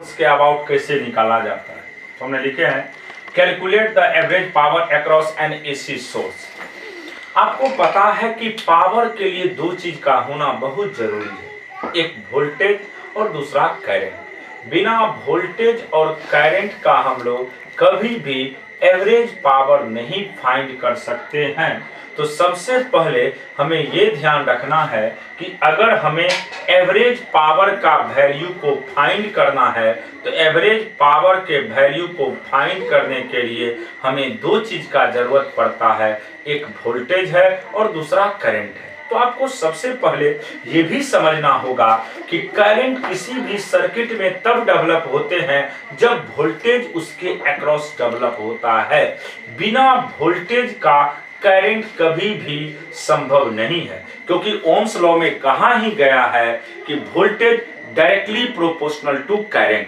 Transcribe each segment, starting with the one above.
इसके अबाउट कैसे निकाला जाता है। तो हमने लिखे हैं calculate the average power across N AC source. आपको पता है कि पावर के लिए दो चीज का होना बहुत जरूरी है, एक वोल्टेज और दूसरा करंट। बिना वोल्टेज और करंट का हम लोग कभी भी एवरेज पावर नहीं फाइंड कर सकते हैं। तो सबसे पहले हमें ये ध्यान रखना है कि अगर हमें एवरेज पावर का वैल्यू को फाइंड करना है तो एवरेज पावर के वैल्यू को फाइंड करने के लिए हमें दो चीज का जरूरत पड़ता है, एक वोल्टेज है और दूसरा करंट है। तो आपको सबसे पहले ये भी समझना होगा कि करंट किसी भी सर्किट में तब डेवलप होते हैं जब वोल्टेज उसके अक्रॉस डेवलप होता है। बिना वोल्टेज का करंट कभी भी संभव नहीं है, क्योंकि ओम्स लॉ में कहा ही गया है कि voltage directly proportional to current.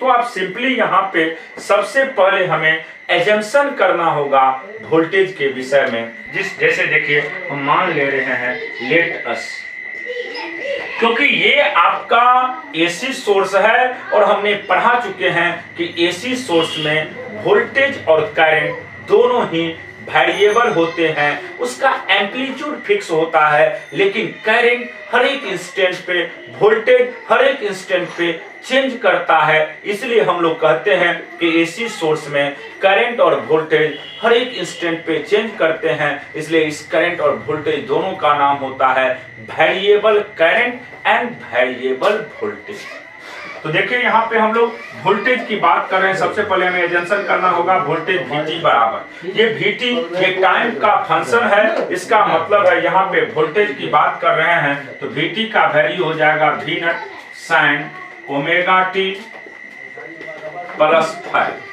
तो आप सिंपली यहाँ पे सबसे पहले हमें एजम्पशन करना होगा वोल्टेज के विषय में। जैसे देखिए हम मान ले रहे हैं लेट अस, क्योंकि ये आपका एसी सोर्स है और हमने पढ़ा चुके हैं कि एसी सोर्स में वोल्टेज और करंट दोनों ही वेरिएबल होते हैं, उसका एम्पलीट्यूड फिक्स होता है, लेकिन करंट हर एक इंस्टेंट पे, वोल्टेज हर एक इंस्टेंट पे चेंज करता है। इसलिए हम लोग कहते हैं कि एसी सोर्स में करंट और वोल्टेज हर एक इंस्टेंट पे चेंज करते हैं, इसलिए इस करंट और वोल्टेज दोनों का नाम होता है variable current and variable voltage. तो देखिए यहाँ पे हम लोग वोल्टेज की बात कर रहे हैं। सबसे पहले हमें एजम्पशन करना होगा वोल्टेज Vt बराबर, ये Vt ये टाइम का फंक्शन है, इसका मतलब है यहाँ पे वोल्टेज की बात कर रहे हैं तो Vt का वैल्यू हो जाएगा V not sine omega T plus 5।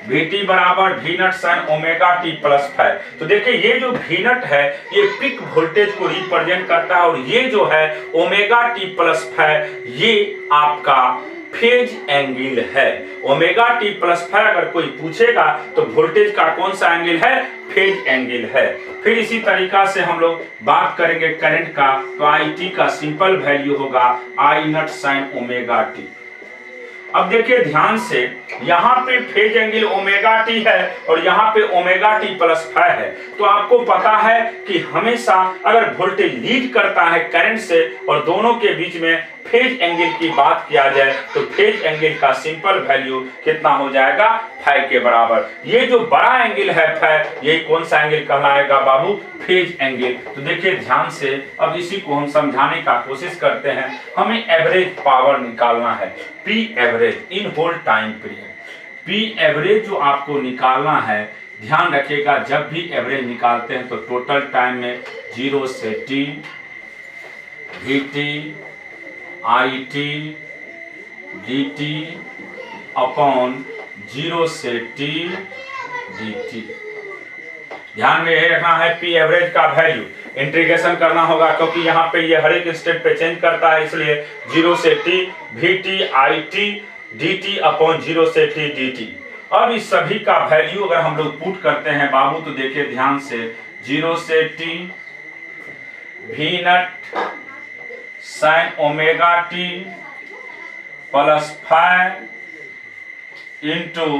Vt बराबर V not sine omega T plus 5। तो देखिए ये जो V नॉट है ये पीक वोल्टेज को रिप्रेजेंट करता है और ये जो है ओमेगा टी प्लस 5 ये आपका फेज एंगल है। ओमेगा टी प्लस 5 अगर कोई पूछेगा तो वोल्टेज का कौन सा एंगल है, फेज एंगल है। फिर इसी तरीका से हम लोग बात करेंगे करंट का, तो आई टी का सिंपल वैल्यू होगा आई नॉट साइन ओमेगा टी। अब देखिए ध्यान से, यहाँ पे फेज एंगल ओमेगा टी है और यहाँ पे ओमेगा टी प्लस 5 है। तो आपको पता है कि हमेशा अगर वोल्टेज लीड करता है करंट से और दोनों के बीच में फेज एंगल की बात किया जाए तो फेज एंगल का सिंपल वैल्यू कितना हो जाएगा, 5 के बराबर। ये जो बड़ा एंगल है 5, यही कौन सा एंगल कहलाएगा बाबू, फेज एंगल। तो देखिए ध्यान से, अब इसी को हम समझाने का कोशिश करते हैं। हमें एवरेज पावर निकालना है, P average in whole time period. P average जो आपको निकालना है, ध्यान रखिएगा जब भी एवरेज निकालते हैं तो टोटल टाइम में 0 से t Vt It dt upon 0 से t dt। ध्यान में यही रखना है पी एवरेज का वैल्यू इंटीग्रेशन करना होगा, क्योंकि यहाँ पे ये हर एक इंस्टेंट पे चेंज करता है, इसलिए 0 से t Vt It dt upon 0 से t dt। अब इस सभी का वैल्यू अगर हम लोग पुट करते हैं बाबू तो देखिए ध्यान से, 0 से t V not sine omega T plus 5 into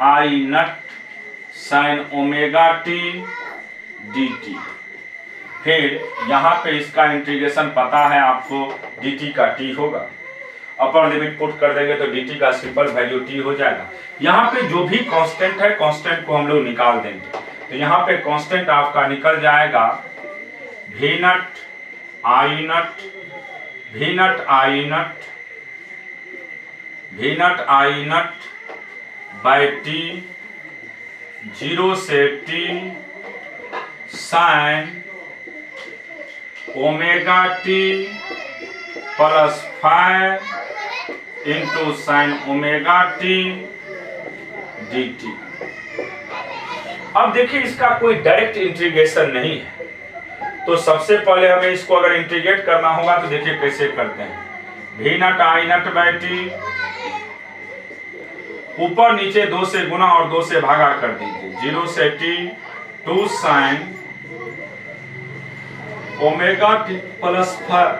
I not sine omega T dt। फिर यहाँ पे इसका इंटीग्रेशन पता है आपको, dt का t होगा, अपर लिमिट पुट कर देंगे तो dt का सिंपल वैल्यू t हो जाएगा। यहाँ पे जो भी कांस्टेंट है कांस्टेंट को हम लोग निकाल देंगे। तो यहाँ पे कांस्टेंट आपका निकल जाएगा V not I not V not I not V not I not by T 0 से t sine omega T plus 5 into sine omega T dt। अब देखिए इसका कोई डायरेक्ट इंटीग्रेशन नहीं है, तो सबसे पहले हमें इसको अगर इंटीग्रेट करना होगा तो देखिए कैसे करते हैं। V not I not by T, ऊपर नीचे 2 से गुना और 2 से भागा कर दीजिए, 0 से t 2 sine omega T plus 5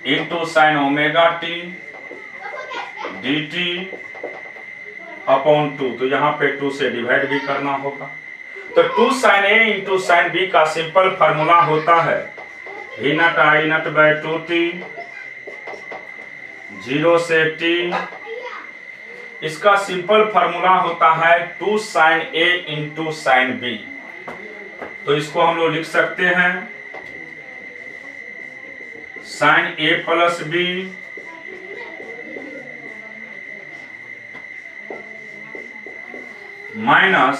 into sine omega T dt upon 2, तो यहाँ पे 2 से डिवाइड भी करना होगा। तो 2 sin a into sine B का सिंपल फार्मूला होता है v naught I naught by 2t 0 से t। इसका सिंपल फार्मूला होता है 2 sin a into sign b। तो इसको हम लोग लिख सकते हैं sin a plus b minus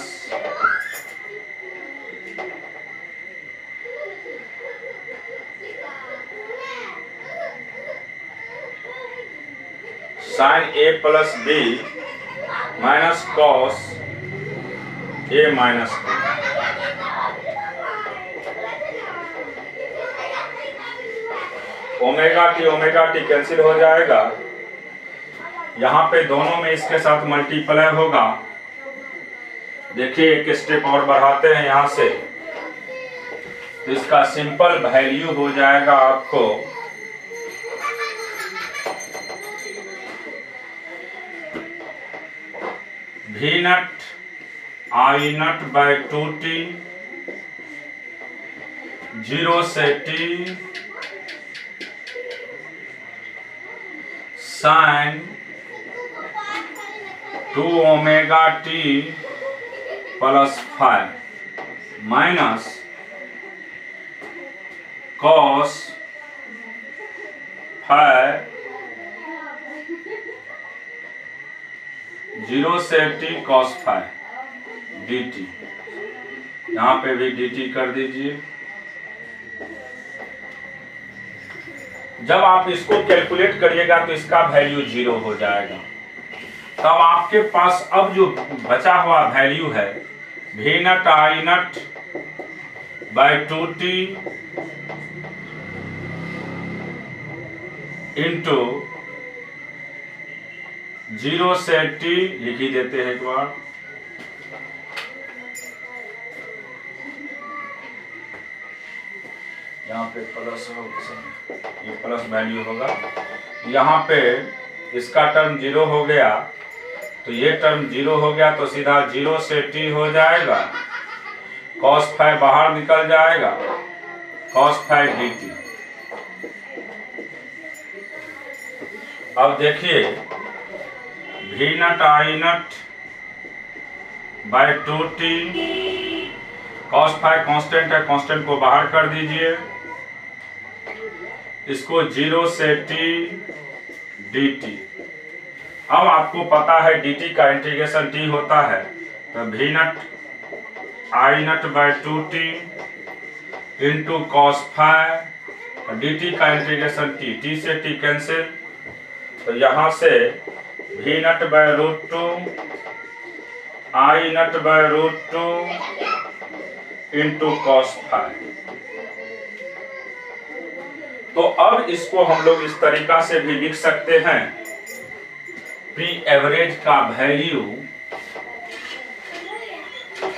sin a plus b minus cos a minus b। Omega T cancel हो जाएगा, यहाँ पे दोनों में इसके साथ मल्टीप्लाई होगा। देखिए एक स्टेप और बढ़ाते हैं यहाँ से, तो इसका सिंपल वैल्यू हो जाएगा आपको v naught I naught by 2t 0 से t sine 2 omega t plus 5 minus cos 5 0 से t कॉस 5 dt। यहाँ पे भी dt कर दीजिए। जब आप इसको कैलकुलेट करिएगा तो इसका वैल्यू 0 हो जाएगा। तब आपके पास अब जो बचा हुआ वैल्यू है v naught I naught by 2t into 0 से t लिख ही देते हैं एक बार। यहाँ पे प्लस होगा, ये प्लस वैल्यू होगा। यहाँ पे इसका टर्म 0 हो गया, तो ये टर्म 0 हो गया, तो सीधा 0 से t हो जाएगा। cos 5 बाहर निकल जाएगा, cos 5 dt। अब देखिए v naught I naught by 2t cos 5 constant है, कांस्टेंट को बाहर कर दीजिए। इसको 0 से t dt। अब आपको पता है dt का इंटीग्रेशन t होता है, तो v naught I naught by 2t into cos 5 dt का इंटीग्रेशन t से t कैंसिल, तो यहाँ से v naught by root 2 I naught by root 2 into cos 5। तो अब इसको हम लोग इस तरीका से भी लिख सकते हैं, पी एवरेज का वैल्यू,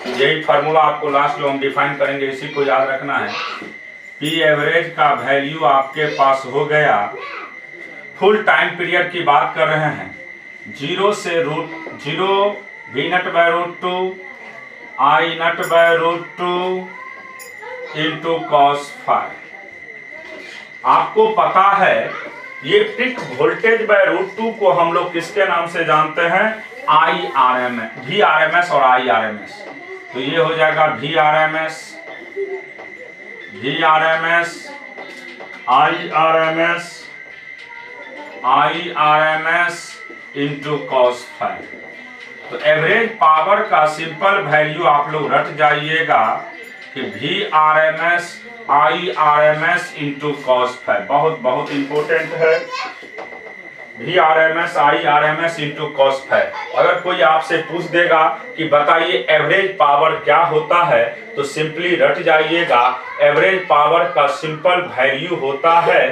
यही फार्मूला आपको लास्ट में हम डिफाइन करेंगे, इसी को याद रखना है। पी एवरेज का वैल्यू आपके पास हो गया, फुल टाइम पीरियड की बात कर रहे हैं, 0 से root 0 v naught by root 2 I naught by root 2 into cos 5। आपको पता है ये पीक वोल्टेज बाय रूट 2 को हम लोग किसके नाम से जानते हैं, IRMS, VRMS और IRMS। तो ये हो जाएगा VRMS, IRMS इंटू कॉस 5। तो एवरेज पावर का सिंपल वैल्यू आप लोग रट जाइएगा कि VRMS IRMS इंटू कॉस 5। बहुत बहुत इंपॉर्टेंट है, VRMS IRMS इंटू कॉस 5। अगर कोई आपसे पूछ देगा कि बताइए एवरेज पावर क्या होता है, तो सिंपली रट जाइएगा, एवरेज पावर का सिंपल वैल्यू होता है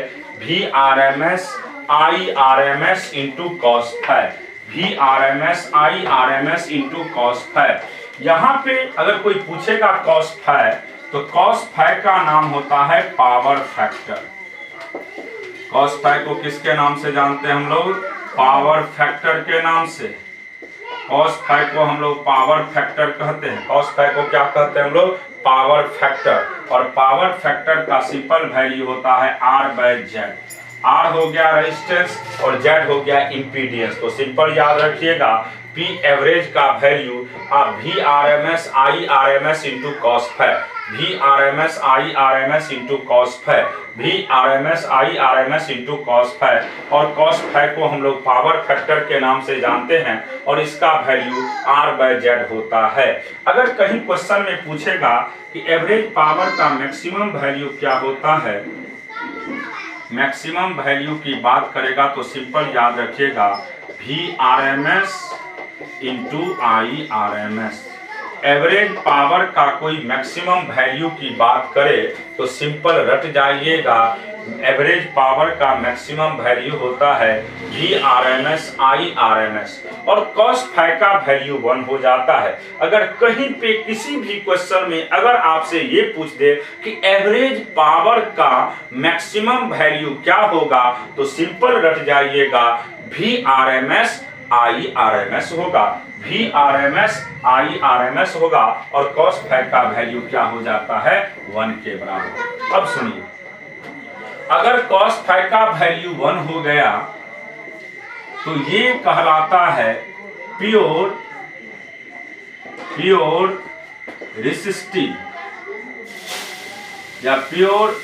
VRMS IRMS into cos 5। VRMS IRMS into cos 5। यहाँ पे अगर कोई पूछेगा कॉस 5, तो कॉस 5 का नाम होता है पावर फैक्टर। कॉस 5 को किसके नाम से जानते हैं हम लोग, पावर फैक्टर के नाम से। कॉस फाई को हम लोग पावर फैक्टर कहते हैं। कॉस फाई को क्या कहते हैं हम लोग? Power factor. और पावर फैक्टर का सिंपल वैल्यू होता है R/Z। R हो गया रेजिस्टेंस और Z हो गया इम्पीडेंस। तो सिंपल याद रखिएगा, P एवरेज का वैल्यू आप VRMS IRMS into cos phi, VRMS IRMS into cos phi, VRMS IRMS into cos phi. और कॉस फाई को हम लोग पावर फैक्टर के नाम से जानते हैं और इसका वैल्यू R/Z होता है। अगर कहीं क्वेश्चन में पूछेगा कि एवरेज पावर का मैक्सिमम वैल्यू क्या होता है, मैक्सिमम वैल्यू की बात करेगा तो सिंपल याद रखिएगा VRMS into IRMS। Average power का कोई मैक्सिमम वैल्यू की बात करे तो सिंपल रट जाइएगा, एवरेज पावर का मैक्सिमम वैल्यू होता है VRMS IRMS और कॉस फाई का वैल्यू 1 हो जाता है। अगर कहीं पे किसी भी क्वेश्चन में अगर आपसे ये पूछ दे कि एवरेज पावर का मैक्सिमम वैल्यू क्या होगा तो सिंपल रट जाइएगा VRMS IRMS होगा, VRMS IRMS होगा और कॉस फाई का वैल्यू क्या हो जाता है? 1 के बराबर। अब सुनिए, अगर कॉस फाई का वैल्यू 1 हो गया तो ये कहलाता है प्योर रेसिस्टिव या pure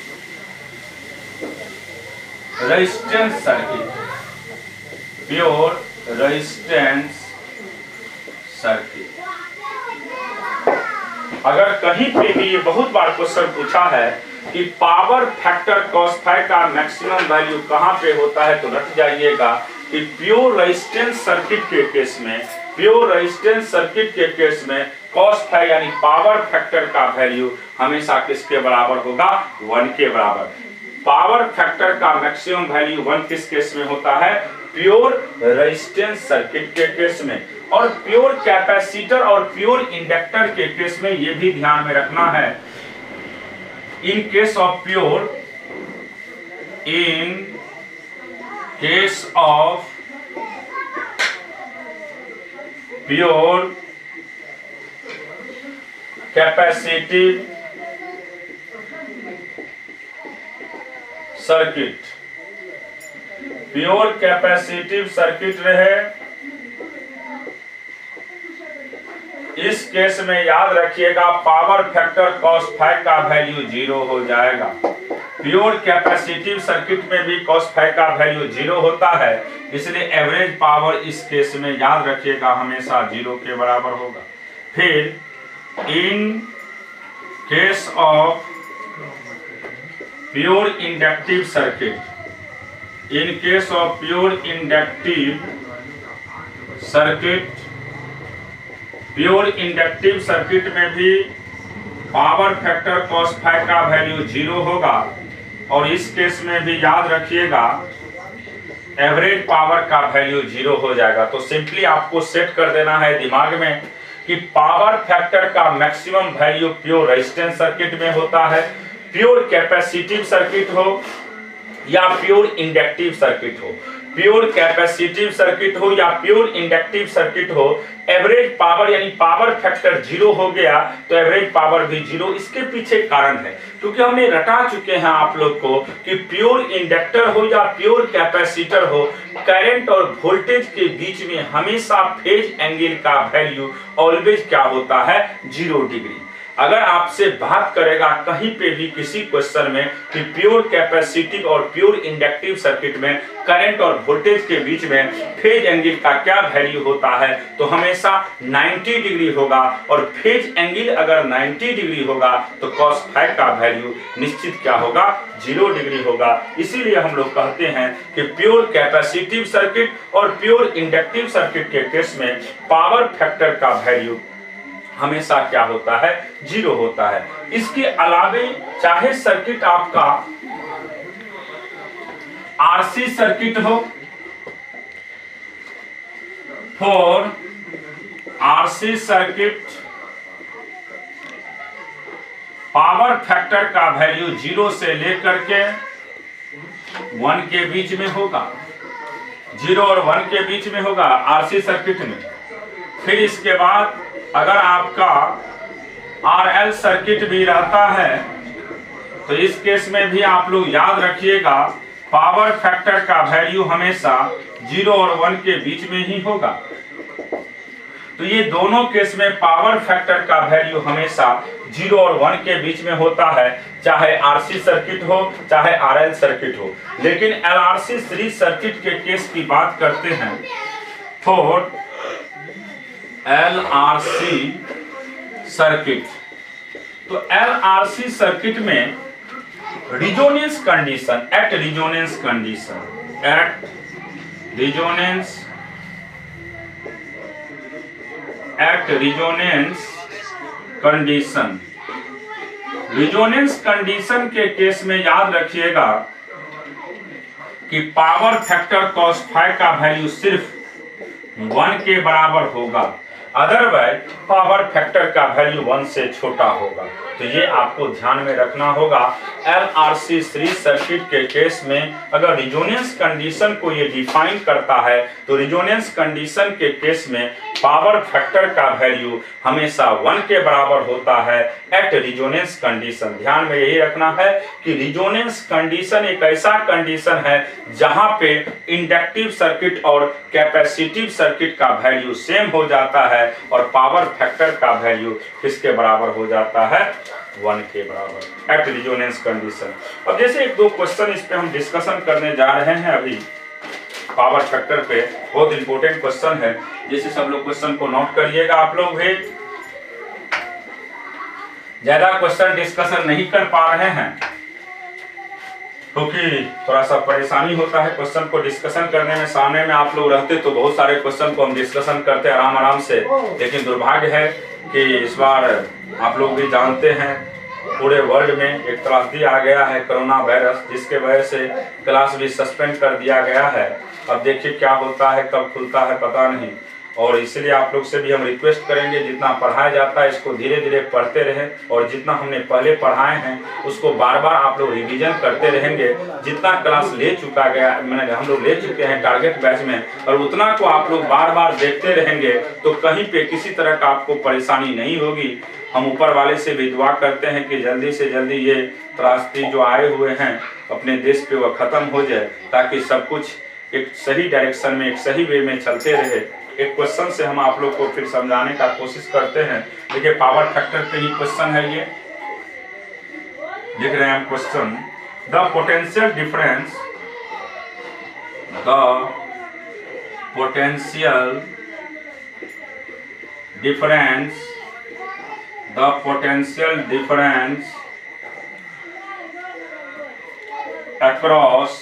resistance circuit, pure resistance circuit. अगर कहीं पे भी ये बहुत बार क्वेश्चन पूछा है कि पावर फैक्टर कॉस फाई का मैक्सिमम वैल्यू कहां पे होता है तो रट जाइएगा कि प्योर रेजिस्टेंस सर्किट के केस में, प्योर रेजिस्टेंस सर्किट के केस में कॉस फाई यानी पावर फैक्टर का वैल्यू हमेशा किसके बराबर होगा? 1 के बराबर। पावर फैक्टर का मैक्सिमम वैल्यू 1 किस केस में होता है? प्योर रेजिस्टेंस सर्किट के केस में। और प्योर कैपेसिटर और प्योर इंडक्टर के केस में ये भी ध्यान में रखना है, in case of pure, in case of pure capacitive circuit, pure capacitive circuit रहे, इस केस में याद रखिएगा पावर फैक्टर कॉस फाई का वैल्यू 0 हो जाएगा। प्योर कैपेसिटिव सर्किट में भी कॉस फाई का वैल्यू 0 होता है, इसलिए एवरेज पावर इस केस में याद रखिएगा हमेशा 0 के बराबर होगा। फिर in case of pure inductive circuit, in case of pure inductive circuit, pure inductive circuit में भी पावर फैक्टर कॉस फाई का वैल्यू 0 होगा और इस केस में भी याद रखिएगा एवरेज पावर का वैल्यू 0 हो जाएगा। तो सिंपली आपको सेट कर देना है दिमाग में कि पावर फैक्टर का maximum value pure resistance circuit में होता है, प्योर कैपेसिटिव सर्किट हो या प्योर इंडक्टिव सर्किट हो, प्योर कैपेसिटिव सर्किट हो या प्योर इंडक्टिव सर्किट हो, एवरेज पावर यानी पावर फैक्टर 0 हो गया तो एवरेज पावर भी 0। इसके पीछे कारण है क्योंकि हमने रटा चुके हैं आप लोग को कि प्योर इंडक्टर हो या प्योर कैपेसिटर हो, करंट और वोल्टेज के बीच में हमेशा फेज एंगल का वैल्यू ऑलवेज क्या होता है? 0 डिग्री। अगर आपसे बात करेगा कहीं पे भी किसी क्वेश्चन में कि प्योर कैपेसिटिव और प्योर इंडक्टिव सर्किट में करंट और वोल्टेज के बीच में फेज एंगल का क्या वैल्यू होता है तो हमेशा 90 डिग्री होगा और फेज एंगल अगर 90 डिग्री होगा तो कॉस फाई का वैल्यू निश्चित क्या होगा? 0 डिग्री होगा। इसीलिए हम लोग कहते हैं कि प्योर कैपेसिटिव सर्किट और प्योर इंडक्टिव सर्किट के केस में पावर फैक्टर का वैल्यू हमेशा क्या होता है? 0 होता है। इसके अलावे चाहे सर्किट आपका आरसी सर्किट हो, for RC circuit power factor का वैल्यू 0 से लेकर के 1 के बीच में होगा। 0 और 1 के बीच में होगा RC सर्किट में। फिर इसके बाद अगर आपका RL सर्किट भी रहता है तो इस केस में भी आप लोग याद रखिएगा पावर फैक्टर का वैल्यू हमेशा 0 और 1 के बीच में ही होगा। तो ये दोनों केस में पावर फैक्टर का वैल्यू हमेशा 0 और 1 के बीच में होता है, चाहे RC सर्किट हो चाहे RL सर्किट हो। लेकिन LRC सीरीज सर्किट के केस की बात करते हैं फॉर LRC सर्किट। तो LRC सर्किट में resonance condition at resonance condition resonance condition के केस में याद रखिएगा कि पावर फैक्टर cos फाई का वैल्यू सिर्फ 1 के बराबर होगा, अदरवाइज पावर फैक्टर का वैल्यू 1 से छोटा होगा। तो ये आपको ध्यान में रखना होगा। LRC सीरीज सर्किट के केस में अगर रिजोनेंस कंडीशन को ये डिफाइन करता है तो रिजोनेंस कंडीशन के केस में पावर फैक्टर का वैल्यू हमेशा 1 के बराबर होता है एट रिजोनेंस कंडीशन। ध्यान में यही रखना है कि रिजोनेंस कंडीशन एक ऐसा कंडीशन है जहां पे इंडक्टिव सर्किट और कैपेसिटिव सर्किट का वैल्यू सेम हो जाता है और पावर फैक्टर का वैल्यू किसके बराबर हो जाता है 1 के बराबर एट रिजोनेंस कंडीशन। अब जैसे एक दो क्वेश्चन इस पे हम डिस्कशन करने जा रहे हैं अभी पावर फैक्टर पे, बहुत इंपॉर्टेंट क्वेश्चन है। जैसे सब लोग क्वेश्चन को नोट करिएगा। आप लोग भी ज्यादा क्वेश्चन डिस्कशन नहीं कर पा रहे हैं क्योंकि थोड़ा सा परेशानी होता है क्वेश्चन को डिस्कशन करने में। सामने में आप लोग रहते तो बहुत सारे क्वेश्चन को हम डिस्कशन करते आराम से, लेकिन दुर्भाग्य है कि इस बार आप लोग भी जानते हैं पूरे वर्ल्ड में एक त्रासदी आ गया है कोरोना वायरस, जिसके वजह से क्लास भी सस्पेंड कर दिया गया है। अब देखिए क्या होता है, कब खुलता है पता नहीं। और इसलिए आप लोग से भी हम रिक्वेस्ट करेंगे जितना पढ़ाया जाता है इसको धीरे धीरे पढ़ते रहें और जितना हमने पहले पढ़ाए हैं उसको बार बार आप लोग रिवीजन करते रहेंगे। जितना क्लास ले चुका गया मैंने हम लोग ले चुके हैं टारगेट बैच में, और उतना को आप लोग बार बार देखते रहेंगे तो कहीं पे किसी तरह का आपको परेशानी नहीं होगी। हम ऊपर वाले से भी दुआ करते हैं कि जल्दी से जल्दी ये त्रासदी जो आए हुए हैं अपने देश पे वह खत्म हो जाए, ताकि सब कुछ एक सही डायरेक्शन में एक सही वे में चलते रहे। एक क्वेश्चन से हम आप लोग को फिर समझाने का कोशिश करते हैं। देखिए पावर फैक्टर पे ही क्वेश्चन है, ये लिख रहे हैं हम question. The potential difference across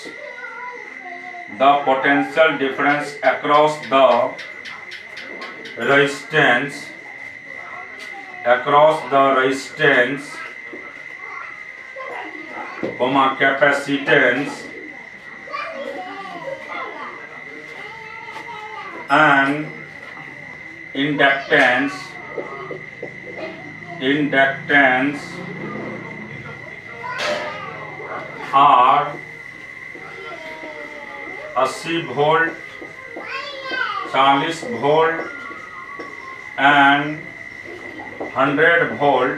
the potential difference across the resistance capacitance and inductance are 80 volt, 40 volt and 100 volt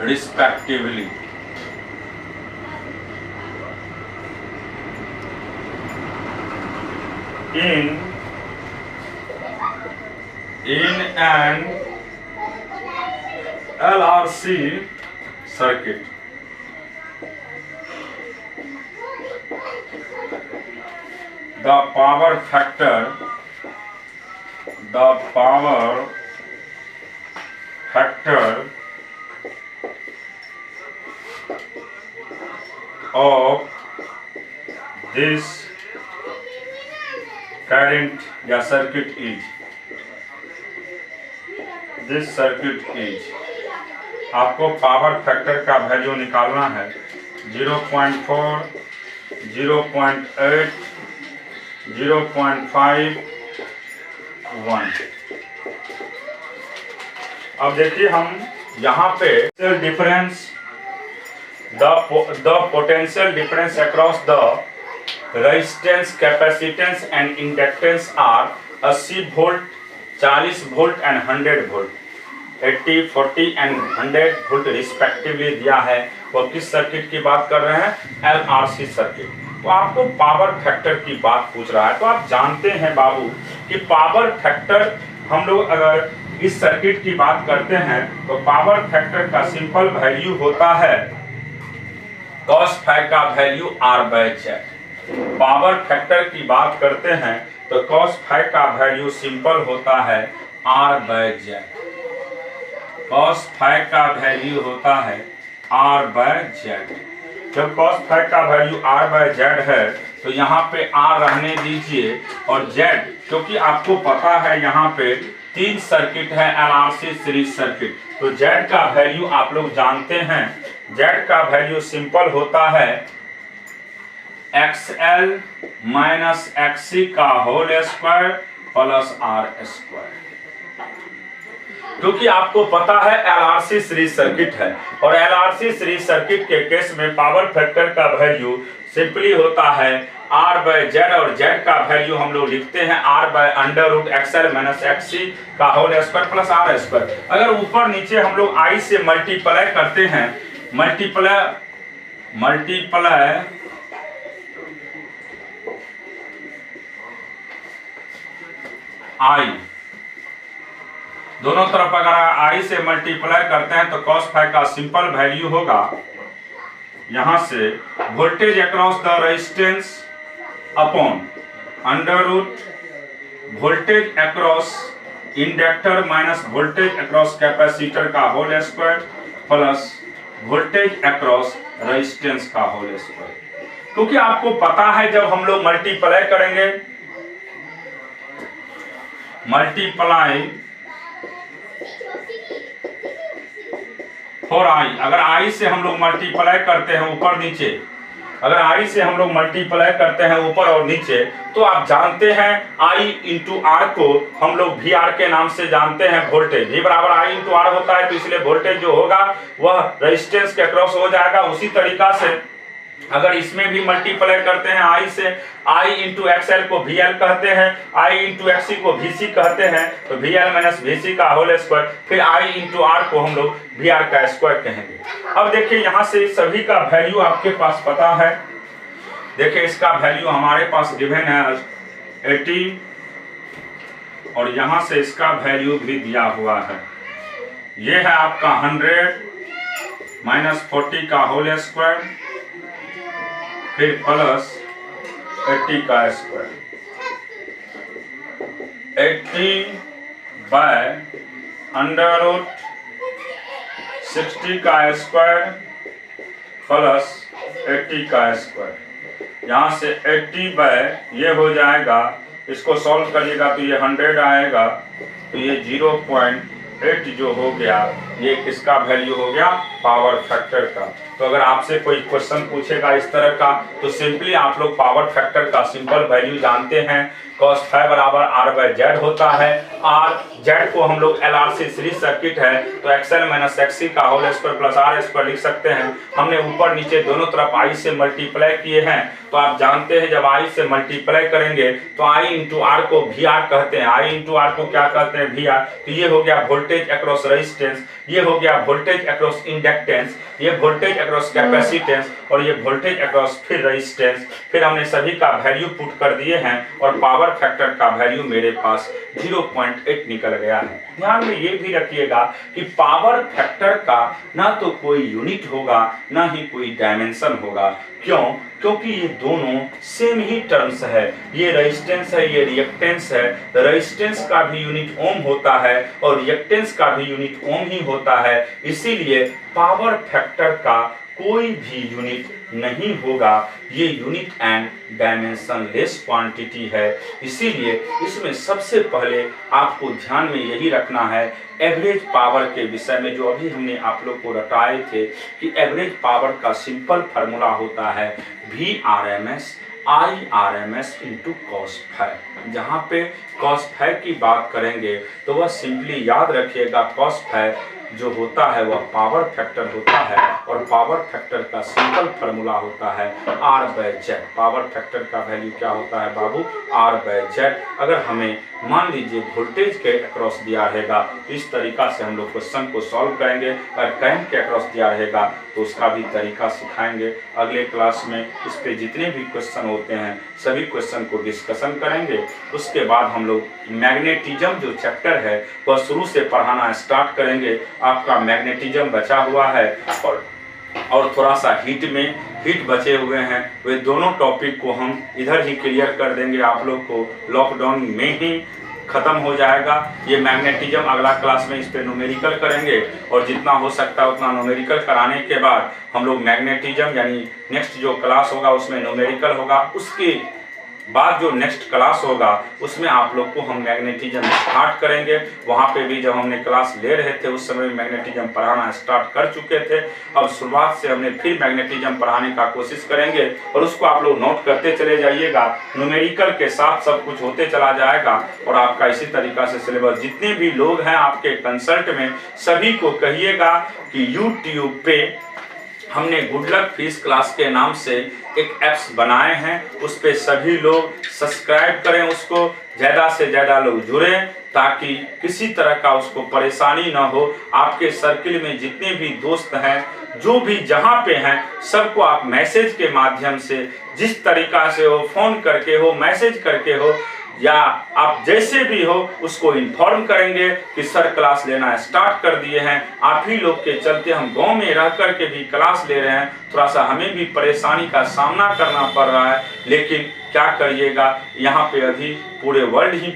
respectively. In an LRC circuit. The power factor of this current या circuit is आपको power factor का value निकालना है 0.4, 0.8, 0.5, 1। अब देखिए हम यहाँ पे difference the potential difference across the resistance, capacitance and inductance are 80 volt, 40 volt and 100 volt, 80, 40 and 100 volt respectively दिया है। और किस सर्किट की बात कर रहे हैं? LRC circuit. तो आपको पावर फैक्टर की बात पूछ रहा है, तो आप जानते हैं बाबू कि पावर फैक्टर हम लोग अगर इस सर्किट की बात करते हैं तो पावर फैक्टर का सिंपल वैल्यू होता है cos φ का वैल्यू R/Z। पावर फैक्टर की बात करते हैं तो cos φ का वैल्यू सिंपल होता है R/Z। cos φ का वैल्यू होता है R/Z। जब cos φ का वैल्यू R/Z है तो यहाँ पे R रहने दीजिए और Z, क्योंकि आपको पता है यहाँ पे 3 सर्किट है LRC सीरीज सर्किट, तो Z का वैल्यू आप लोग जानते हैं। Z का वैल्यू सिंपल होता है XL माइनस XC का होल स्क्वायर प्लस R²। क्योंकि आपको पता है LRC सीरीज सर्किट है और LRC सीरीज सर्किट के केस में पावर फैक्टर का वैल्यू सिंपली होता है R/Z और Z का वैल्यू हम लोग लिखते हैं R/√XL माइनस XC का होल स्क्वायर प्लस R²। अगर ऊपर नीचे हम लोग I से मल्टीप्लाई करते हैं, मल्टीप्लाई I दोनों तरफ अगर I से मल्टीप्लाई करते हैं तो cos φ का सिंपल वैल्यू होगा यहां से voltage across the resistance upon under root voltage across inductor minus voltage across capacitor का whole square plus voltage across resistance का होल स्क्वायर। क्योंकि आपको पता है जब हम लोग मल्टीप्लाई करेंगे, मल्टीप्लाई फॉर I, अगर I से हम लोग मल्टीप्लाई करते हैं ऊपर नीचे, अगर I से हम लोग मल्टीप्लाई करते हैं ऊपर और नीचे, तो आप जानते हैं I इंटू R को हम लोग VR के नाम से जानते हैं। वोल्टेज V बराबर I इंटू R होता है, तो इसलिए वोल्टेज जो होगा वह रेजिस्टेंस के अक्रॉस हो जाएगा। उसी तरीका से अगर इसमें भी मल्टीप्लाई करते हैं I से, I इंटू XL को VL कहते हैं, I इंटू XC को VC कहते हैं, तो VL माइनस VC का होल स्क्वायर, फिर I इंटू R को हम लोग VR का स्क्वायर कहेंगे। अब देखिए यहाँ से सभी का वैल्यू आपके पास पता है। देखिए इसका वैल्यू हमारे पास गिवन है 80 और यहाँ से इसका वैल्यू भी दिया हुआ है। ये है आपका 100 माइनस 40 का होल स्क्वायर फिर प्लस 80 का स्क्वायर, 80 बाय अंडर रूट 60 का स्क्वायर प्लस 80 का स्क्वायर। यहाँ से 80 बाय ये हो जाएगा, इसको सॉल्व करिएगा तो ये 100 आएगा, तो ये 0.8 जो हो गया ये किसका वैल्यू हो गया? पावर फैक्टर का। तो अगर आपसे कोई क्वेश्चन पूछेगा इस तरह का तो सिंपली आप लोग पावर फैक्टर का सिंपल वैल्यू जानते हैं। cos φ बराबर R/Z होता है। Z को हम लोग LRC सीरीज सर्किट है तो XL माइनस XC का होल स्क्वायर प्लस R² लिख सकते हैं। हमने ऊपर नीचे दोनों तरफ I से मल्टीप्लाई किए हैं, तो आप जानते हैं जब I से मल्टीप्लाई करेंगे तो I इंटू R को VR कहते हैं। I इंटू R को क्या कहते हैं? VR। तो ये हो गया वोल्टेज अक्रॉस रेजिस्टेंस, ये हो गया वोल्टेज अक्रॉस इंडक्टेंस, ये वोल्टेज अक्रॉस कैपेसिटेंस और ये वोल्टेज अक्रॉस फिर रेजिस्टेंस। फिर हमने सभी का वैल्यू पुट कर दिए हैं और पावर फैक्टर का वैल्यू मेरे पास 0.8 निकल गया है। ध्यान में ये भी रखिएगा कि पावर फैक्टर का ना तो कोई यूनिट होगा ना ही कोई डायमेंशन होगा। क्यों? क्योंकि ये दोनों सेम ही टर्म्स है। ये रेजिस्टेंस है, ये रिएक्टेंस है। रेजिस्टेंस का भी यूनिट ओम होता है और रिएक्टेंस का भी यूनिट ओम ही होता है। इसीलिए पावर फैक्टर का कोई भी यूनिट नहीं होगा। ये unit and dimension less quantity है। इसीलिए इसमें सबसे पहले आपको ध्यान में यही रखना है एवरेज पावर के विषय में, जो अभी हमने आप लोग को रटाए थे कि एवरेज पावर का सिंपल फार्मूला होता है VRMS IRMS इंटू cos φ। जहाँ पे cos φ की बात करेंगे तो वह सिंपली याद रखिएगा cos φ जो होता है वह पावर फैक्टर होता है, और पावर फैक्टर का सिंपल फार्मूला होता है R/Z। पावर फैक्टर का वैल्यू क्या होता है बाबू? R/Z। अगर हमें मान लीजिए वोल्टेज के अक्रॉस दिया रहेगा तो इस तरीका से हम लोग क्वेश्चन को सॉल्व करेंगे, और करंट के अक्रॉस दिया रहेगा तो उसका भी तरीका सिखाएंगे। अगले क्लास में इस पे जितने भी क्वेश्चन होते हैं सभी क्वेश्चन को डिस्कशन करेंगे। उसके बाद हम लोग मैग्नेटिज्म जो चैप्टर है वह शुरू से पढ़ाना स्टार्ट करेंगे। आपका मैग्नेटिज्म बचा हुआ है और थोड़ा सा हीट बचे हुए हैं, वे दोनों टॉपिक को हम इधर ही क्लियर कर देंगे। आप लोग को लॉकडाउन में ही खत्म हो जाएगा ये मैग्नेटिज्म। अगला क्लास में इस पे न्यूमेरिकल करेंगे, और जितना हो सकता है उतना न्यूमेरिकल कराने के बाद हम लोग मैग्नेटिज्म यानी नेक्स्ट जो क्लास होगा उसमें न्यूमेरिकल होगा। उसके बाद जो नेक्स्ट क्लास होगा उसमें आप लोग को हम मैग्नेटिज्म स्टार्ट करेंगे। वहाँ पे भी जब हमने क्लास ले रहे थे उस समय मैग्नेटिज्म पढ़ाना स्टार्ट कर चुके थे। अब शुरुआत से हमने फिर मैग्नेटिज्म पढ़ाने का कोशिश करेंगे, और उसको आप लोग नोट करते चले जाइएगा। न्यूमेरिकल के साथ सब कुछ होते चला जाएगा, और आपका इसी तरीका से सिलेबस। जितने भी लोग हैं आपके कंसल्ट में सभी को कहिएगा कि यूट्यूब पे हमने गुड लक फिश क्लास के नाम से एक ऐप्स बनाए हैं, उस पे सभी लोग सब्सक्राइब करें, उसको ज़्यादा से ज़्यादा लोग जुड़ें ताकि किसी तरह का उसको परेशानी ना हो। आपके सर्किल में जितने भी दोस्त हैं जो भी जहाँ पे हैं सबको आप मैसेज के माध्यम से जिस तरीका से हो, फ़ोन करके हो, मैसेज करके हो, या आप जैसे भी हो उसको इन्फॉर्म करेंगे कि सर क्लास लेना स्टार्ट कर दिए हैं। आप ही लोग के चलते हम गांव में रह कर के भी क्लास ले रहे हैं। थोड़ा सा हमें भी परेशानी का सामना करना पड़ रहा है, लेकिन क्या करिएगा, यहाँ पे अभी पूरे वर्ल्ड ही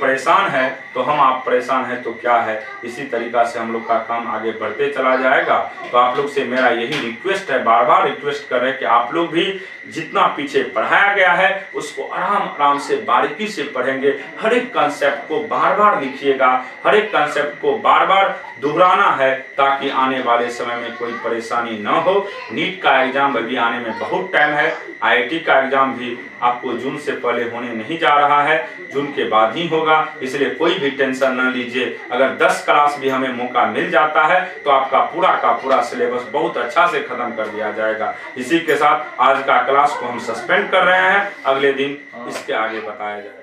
परेशान है, तो हम आप परेशान हैं तो क्या है। इसी तरीका से हम लोग का काम आगे बढ़ते चला जाएगा। तो आप लोग से मेरा यही रिक्वेस्ट है, बार बार रिक्वेस्ट कर रहे हैं कि आप लोग भी जितना पीछे पढ़ाया गया है उसको आराम आराम से बारीकी से पढ़ेंगे। हर एक कंसेप्ट को बार बार लिखिएगा, हर एक कंसेप्ट को बार बार दोहराना है ताकि आने वाले समय में कोई परेशानी न हो। नीट का एग्जाम अभी आने में बहुत टाइम है, IIT का एग्जाम भी आपको जून से पहले होने नहीं जा रहा है, जून के बाद ही होगा। इसलिए कोई भी टेंशन न लीजिए। अगर 10 क्लास भी हमें मौका मिल जाता है तो आपका पूरा का पूरा सिलेबस बहुत अच्छा से खत्म कर दिया जाएगा। इसी के साथ आज का क्लास को हम सस्पेंड कर रहे हैं, अगले दिन इसके आगे बताया जाएगा।